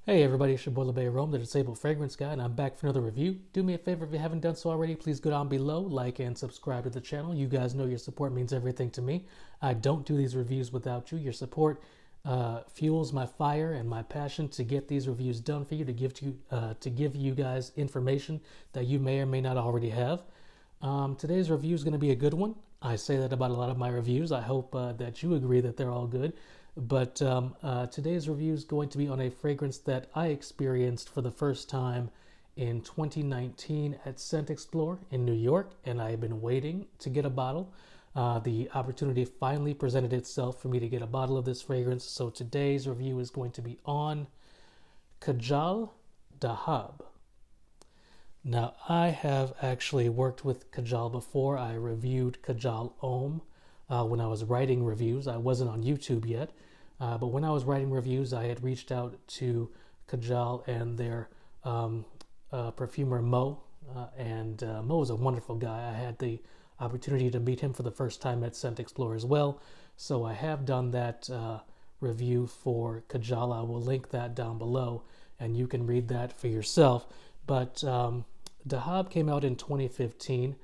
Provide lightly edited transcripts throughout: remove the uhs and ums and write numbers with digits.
Hey everybody, it's your boy LeBay Rome, the Disabled Fragrance Guy, and I'm back for another review. Do me a favor if you haven't done so already, please go down below, like and subscribe to the channel. You guys know your support means everything to me. I don't do these reviews without you. Your support fuels my fire and my passion to get these reviews done for you, to give you guys information that you may or may not already have. Today's review is going to be a good one. I say that about a lot of my reviews. I hope that you agree that they're all good. But today's review is going to be on a fragrance that I experienced for the first time in 2019 at Scent Explore in New York, and I have been waiting to get a bottle. The opportunity finally presented itself for me to get a bottle of this fragrance. So today's review is going to be on Kajal Dahab. Now, I have actually worked with Kajal before. I reviewed Kajal HOMME when I was writing reviews. I wasn't on YouTube yet, but when I was writing reviews, I had reached out to Kajal and their perfumer Mo, and Mo is a wonderful guy. I had the opportunity to meet him for the first time at Scent Explore as well, so I have done that review for Kajal. I will link that down below, and you can read that for yourself. But Dahab came out in 2015.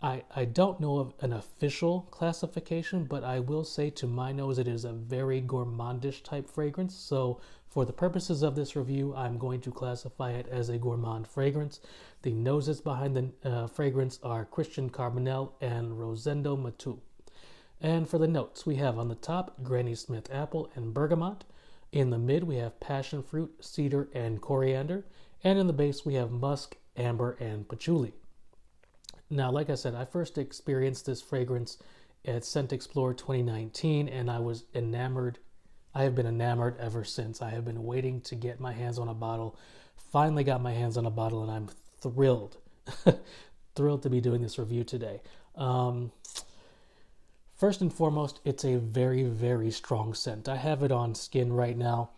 I don't know of an official classification, but I will say to my nose it is a very gourmandish type fragrance. So for the purposes of this review, I'm going to classify it as a gourmand fragrance. The noses behind the fragrance are Christian Carbonell and Rosendo Matu. And for the notes, we have on the top Granny Smith apple and bergamot. In the mid, we have passion fruit, cedar, and coriander. And in the base, we have musk, amber, and patchouli. Now, like I said, I first experienced this fragrance at Scent Explore 2019, and I was enamored. I have been enamored ever since. I have been waiting to get my hands on a bottle. Finally got my hands on a bottle, and I'm thrilled. Thrilled to be doing this review today. First and foremost, it's a very, very strong scent. I have it on skin right now.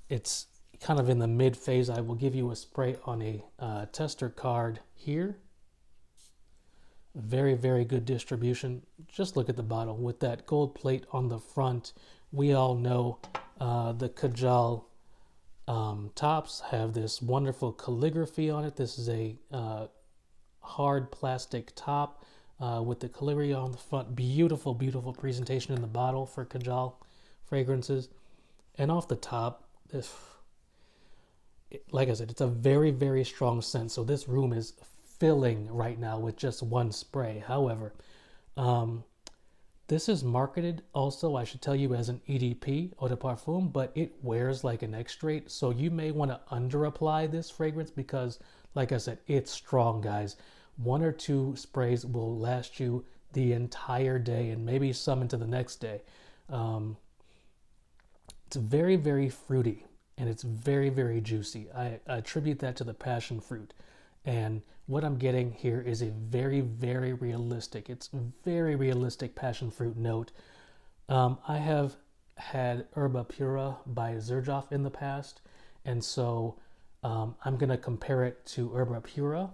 It's kind of in the mid phase. I will give you a spray on a tester card here. Very, very good distribution. Just look at the bottle with that gold plate on the front. We all know the Kajal tops have this wonderful calligraphy on it. This is a hard plastic top with the calligraphy on the front. Beautiful, beautiful presentation in the bottle for Kajal fragrances. And off the top, like I said, it's a very, very strong scent. So this room is filling right now with just one spray. However, this is marketed also, I should tell you, as an EDP, eau de parfum, but it wears like an extrait. So you may want to under apply this fragrance because, like I said, it's strong, guys. One or two sprays will last you the entire day and maybe some into the next day. It's very, very fruity and it's very, very juicy. I attribute that to the passion fruit. And what I'm getting here is a very, very realistic, it's very realistic passion fruit note. I have had Herba Pura by Xerjoff in the past, and so I'm going to compare it to Herba Pura,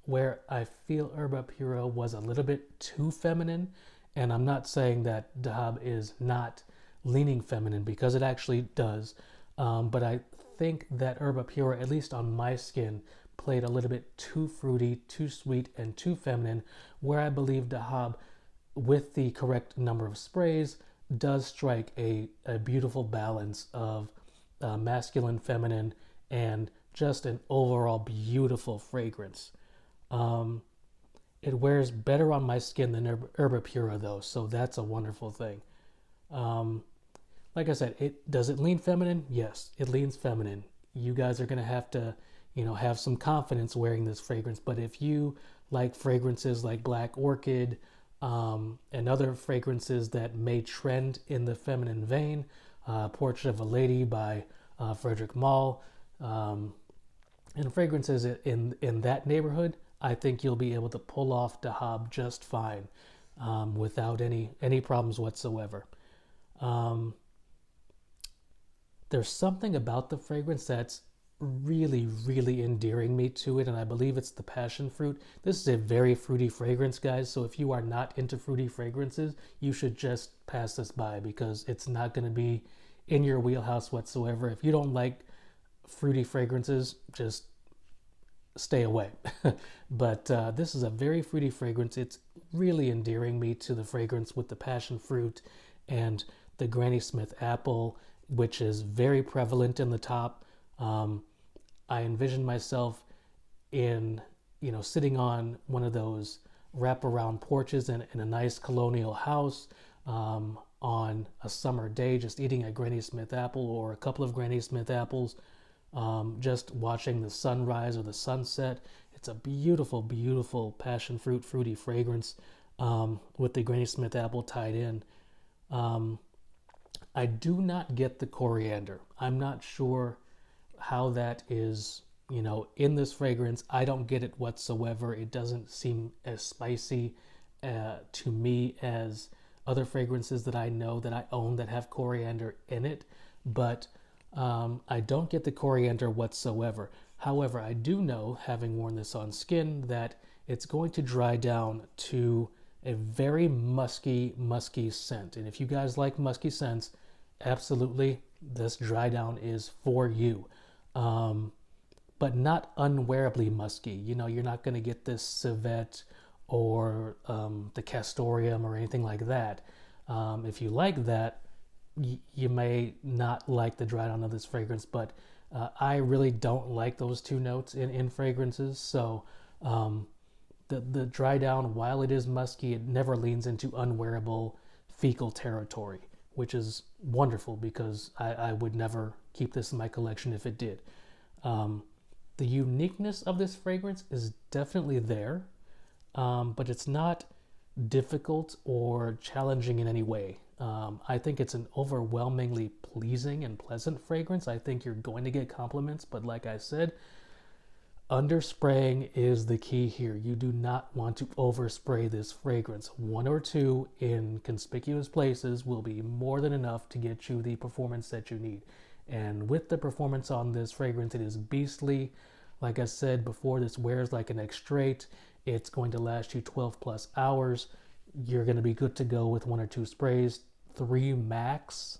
where I feel Herba Pura was a little bit too feminine, and I'm not saying that Dahab is not leaning feminine, because it actually does, but I think that Herba Pura, at least on my skin, played a little bit too fruity, too sweet, and too feminine, where I believe Dahab, with the correct number of sprays, does strike a beautiful balance of masculine, feminine, and just an overall beautiful fragrance. It wears better on my skin than Herba Pura, though, so that's a wonderful thing. Like I said, does it lean feminine? Yes, it leans feminine. You guys are going to have to have some confidence wearing this fragrance. But if you like fragrances like Black Orchid and other fragrances that may trend in the feminine vein, Portrait of a Lady by Frederic Malle, and fragrances in that neighborhood, I think you'll be able to pull off Dahab just fine without any problems whatsoever. There's something about the fragrance that's really, really endearing me to it, and I believe it's the passion fruit. This is a very fruity fragrance, guys, so if you are not into fruity fragrances, you should just pass this by because it's not going to be in your wheelhouse whatsoever. If you don't like fruity fragrances, just stay away. But this is a very fruity fragrance. It's really endearing me to the fragrance with the passion fruit and the Granny Smith apple, which is very prevalent in the top. I envision myself in, sitting on one of those wraparound porches in a nice colonial house on a summer day, just eating a Granny Smith apple or a couple of Granny Smith apples, just watching the sunrise or the sunset. It's a beautiful, beautiful passion fruit fruity fragrance with the Granny Smith apple tied in. I do not get the coriander. I'm not sure how that is, in this fragrance. I don't get it whatsoever. It doesn't seem as spicy to me as other fragrances that I know that I own that have coriander in it, but I don't get the coriander whatsoever. However, I do know, having worn this on skin, that it's going to dry down to a very musky scent. And if you guys like musky scents, absolutely, this dry down is for you. But not unwearably musky. You're not going to get this civet or the castoreum or anything like that. If you like that, you may not like the dry down of this fragrance, but I really don't like those two notes in fragrances. So the dry down, while it is musky, it never leans into unwearable fecal territory, which is wonderful because I would never keep this in my collection if it did. The uniqueness of this fragrance is definitely there, but it's not difficult or challenging in any way. I think it's an overwhelmingly pleasing and pleasant fragrance. I think you're going to get compliments, but like I said, underspraying is the key here. You do not want to overspray this fragrance. One or two in conspicuous places will be more than enough to get you the performance that you need. And with the performance on this fragrance, it is beastly. Like I said before, this wears like an extrait. It's going to last you 12 plus hours. You're going to be good to go with one or two sprays. 3 max.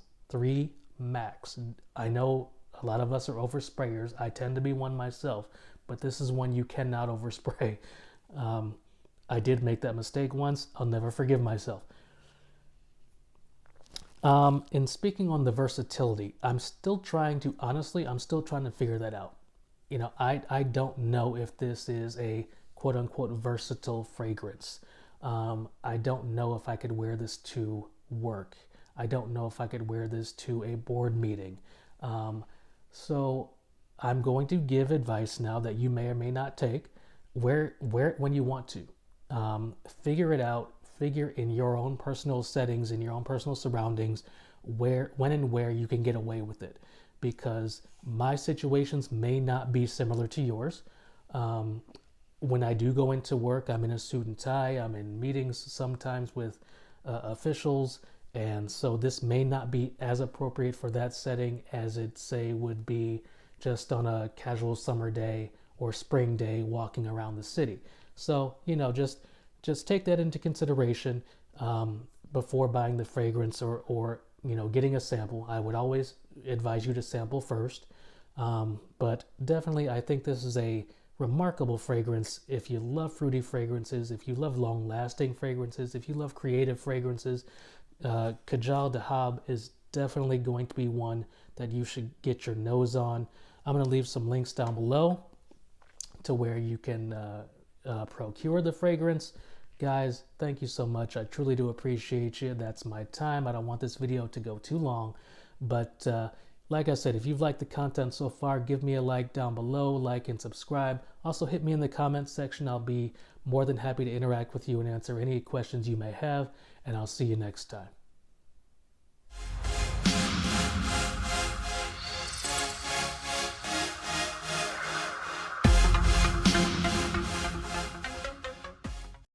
I know a lot of us are oversprayers. I tend to be one myself, but this is one you cannot overspray. I did make that mistake once. I'll never forgive myself. And speaking on the versatility, I'm still trying to figure that out. I don't know if this is a quote unquote versatile fragrance. I don't know if I could wear this to work. I don't know if I could wear this to a board meeting. So I'm going to give advice now that you may or may not take. Wear it when you want to. Figure it out. Figure in your own personal settings, in your own personal surroundings, when and where you can get away with it. Because my situations may not be similar to yours. When I do go into work, I'm in a suit and tie. I'm in meetings sometimes with officials. And so this may not be as appropriate for that setting as it, say, would be just on a casual summer day or spring day walking around the city. So, just take that into consideration before buying the fragrance or getting a sample. I would always advise you to sample first. But definitely, I think this is a remarkable fragrance. If you love fruity fragrances, if you love long-lasting fragrances, if you love creative fragrances, Kajal Dahab is definitely going to be one that you should get your nose on. I'm going to leave some links down below to where you can procure the fragrance. Guys, thank you so much. I truly do appreciate you. That's my time. I don't want this video to go too long, but like I said, if you've liked the content so far, give me a like down below, like and subscribe. Also hit me in the comments section. I'll be more than happy to interact with you and answer any questions you may have, and I'll see you next time.